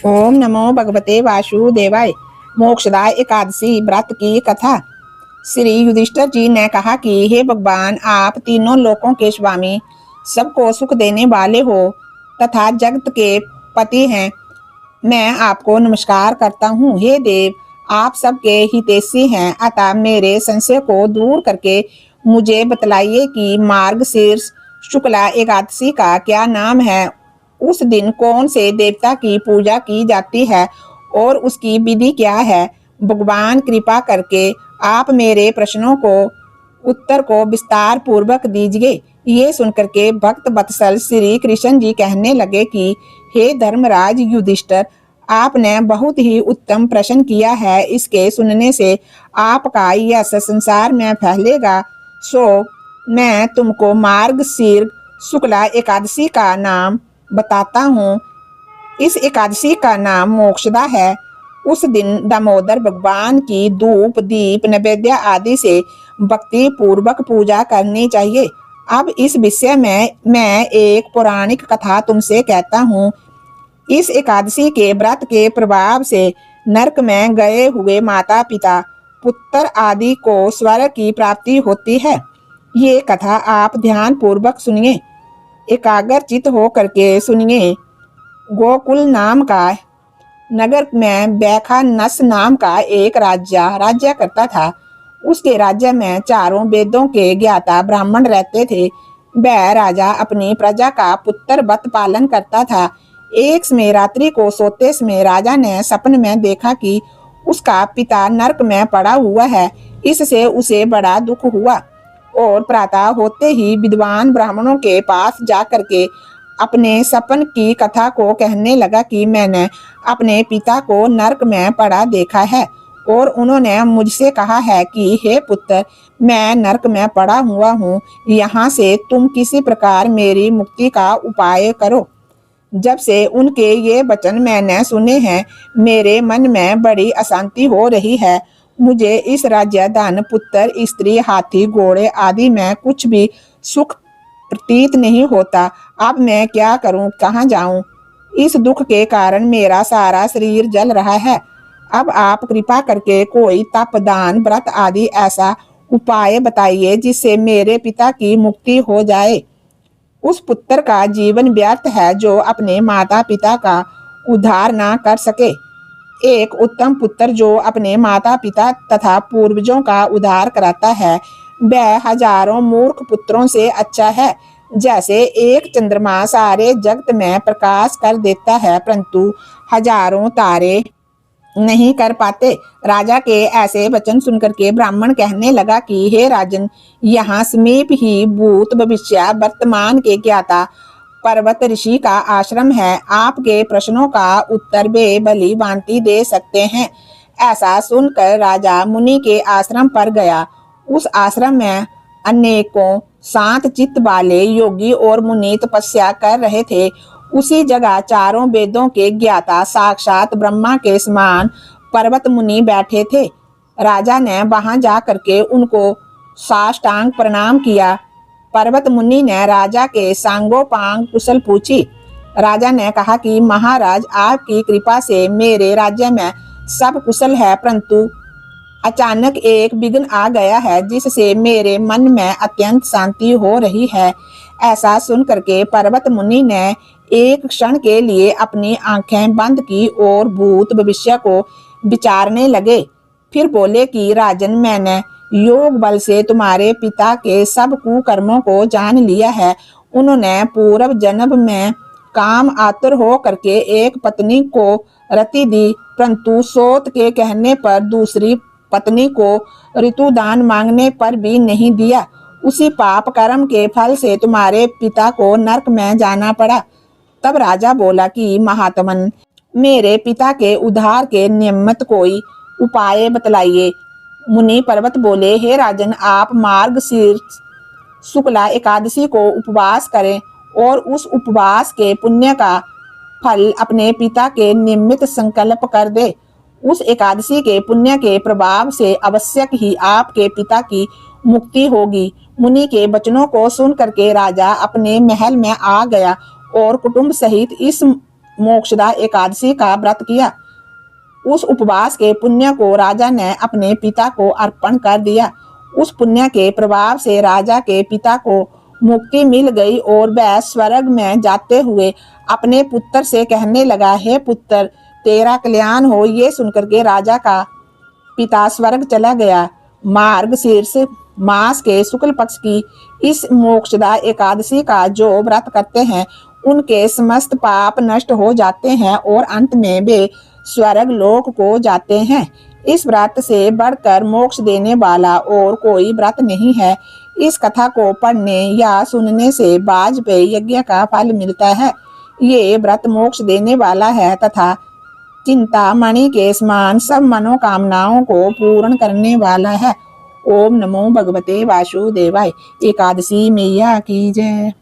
ओम नमो भगवते वासुदेवाय। मोक्षदाय एकादशी व्रत की कथा। श्री युधिष्ठिर जी ने कहा कि हे भगवान, आप तीनों लोकों के स्वामी, सबको सुख देने वाले हो तथा जगत के पति हैं। मैं आपको नमस्कार करता हूँ। हे देव, आप सबके हितैषी हैं, अतः मेरे संशय को दूर करके मुझे बतलाइए कि मार्गशीर्ष शुक्ला एकादशी का क्या नाम है। उस दिन कौन से देवता की पूजा की जाती है और उसकी विधि क्या है। भगवान कृपा करके आप मेरे प्रश्नों को उत्तर को विस्तार पूर्वक दीजिए। ये सुनकर के भक्त वत्सल श्री कृष्ण जी कहने लगे कि हे धर्मराज युधिष्ठिर, आपने बहुत ही उत्तम प्रश्न किया है। इसके सुनने से आपका यश संसार में फैलेगा। सो मैं तुमको मार्गशीर्ष शुक्ला एकादशी का नाम बताता हूँ। इस एकादशी का नाम मोक्षदा है। उस दिन दामोदर भगवान की धूप दीप नैवेद्य आदि से भक्ति पूर्वक पूजा करनी चाहिए। अब इस विषय में मैं एक पौराणिक कथा तुमसे कहता हूँ। इस एकादशी के व्रत के प्रभाव से नरक में गए हुए माता पिता पुत्र आदि को स्वर्ग की प्राप्ति होती है। ये कथा आप ध्यान पूर्वक सुनिए, एकाग्रचित हो करके सुनिए। गोकुल नाम का नगर में बैखानस नाम का एक राज्य करता था। उसके राज्य में चारों वेदों के ज्ञाता ब्राह्मण रहते थे। वह राजा अपनी प्रजा का पुत्र वत पालन करता था। एक समय रात्रि को सोते समय राजा ने सपन में देखा कि उसका पिता नरक में पड़ा हुआ है। इससे उसे बड़ा दुख हुआ और प्रातः होते ही विद्वान ब्राह्मणों के पास जाकर के अपने सपन की कथा को कहने लगा कि मैंने अपने पिता को नरक में पड़ा देखा है और उन्होंने मुझसे कहा है कि हे पुत्र, मैं नरक में पड़ा हुआ हूँ, यहाँ से तुम किसी प्रकार मेरी मुक्ति का उपाय करो। जब से उनके ये वचन मैंने सुने हैं, मेरे मन में बड़ी अशांति हो रही है। मुझे इस राज्य धन पुत्र स्त्री हाथी घोड़े आदि में कुछ भी सुख प्रतीत नहीं होता। अब मैं क्या करूं, कहाँ जाऊं? इस दुख के कारण मेरा सारा शरीर जल रहा है। अब आप कृपा करके कोई तप दान व्रत आदि ऐसा उपाय बताइए जिससे मेरे पिता की मुक्ति हो जाए। उस पुत्र का जीवन व्यर्थ है जो अपने माता पिता का उद्धार ना कर सके। एक उत्तम पुत्र जो अपने माता पिता तथा पूर्वजों का उद्धार कराता है, वह हजारों मूर्ख पुत्रों से अच्छा है। जैसे एक चंद्रमा सारे जगत में प्रकाश कर देता है, परंतु हजारों तारे नहीं कर पाते। राजा के ऐसे वचन सुनकर के ब्राह्मण कहने लगा कि हे राजन, यहाँ समीप ही भूत भविष्य वर्तमान के ज्ञाता पर्वत ऋषि का आश्रम है। आपके प्रश्नों का उत्तर वे भली भांति दे सकते हैं। ऐसा सुनकर राजा मुनि के आश्रम पर गया। उस आश्रम में अनेकों शांत चित्त वाले योगी और मुनि तपस्या कर रहे थे। उसी जगह चारों वेदों के ज्ञाता साक्षात ब्रह्मा के समान पर्वत मुनि बैठे थे। राजा ने वहां जा करके उनको साष्टांग प्रणाम किया। पर्वत मुनि ने राजा के सांगोपांग कुशल पूछी। राजा ने कहा कि महाराज, आपकी कृपा से मेरे राज्य में सब कुशल है, परंतु अचानक एक विघ्न आ गया है जिससे मेरे मन में अत्यंत शांति हो रही है। ऐसा सुन करके पर्वत मुनि ने एक क्षण के लिए अपनी आंखें बंद की और भूत भविष्य को विचारने लगे। फिर बोले कि राजन, मैंने योग बल से तुम्हारे पिता के सब कुकर्मों को जान लिया है। उन्होंने पूर्व जन्म में काम आतुर हो करके एक पत्नी को रति दी, परंतु सोत के कहने पर दूसरी पत्नी को ऋतुदान मांगने पर भी नहीं दिया। उसी पाप कर्म के फल से तुम्हारे पिता को नरक में जाना पड़ा। तब राजा बोला कि महात्मन, मेरे पिता के उद्धार के निमित्त कोई उपाय बतलाइए। मुनि पर्वत बोले, हे राजन, आप मार्गशीर्ष शुक्ला एकादशी को उपवास करें और उस उपवास के पुण्य का फल अपने पिता के निमित्त संकल्प कर दे। उस एकादशी के पुण्य के प्रभाव से अवश्य ही आपके पिता की मुक्ति होगी। मुनि के वचनों को सुन करके राजा अपने महल में आ गया और कुटुंब सहित इस मोक्षदा एकादशी का व्रत किया। उस उपवास के पुण्य को राजा ने अपने पिता को अर्पण कर दिया। उस पुण्य के प्रभाव से राजा के पिता को मुक्ति मिल गई और वह स्वर्ग में जाते हुए अपने पुत्र से कहने लगा, हे पुत्र, तेरा कल्याण हो। ये सुनकर के राजा का पिता स्वर्ग चला गया। मार्ग शीर्ष मास के शुक्ल पक्ष की इस मोक्षदा एकादशी का जो व्रत करते हैं उनके समस्त पाप नष्ट हो जाते हैं और अंत में वे स्वर्ग लोक को जाते हैं। इस व्रत से बढ़कर मोक्ष देने वाला और कोई व्रत नहीं है। इस कथा को पढ़ने या सुनने से वाजपेयी यज्ञ का फल मिलता है। ये व्रत मोक्ष देने वाला है तथा चिंतामणि के समान सब मनोकामनाओं को पूर्ण करने वाला है। ओम नमो भगवते वासुदेवाय। एकादशी मैया की जय।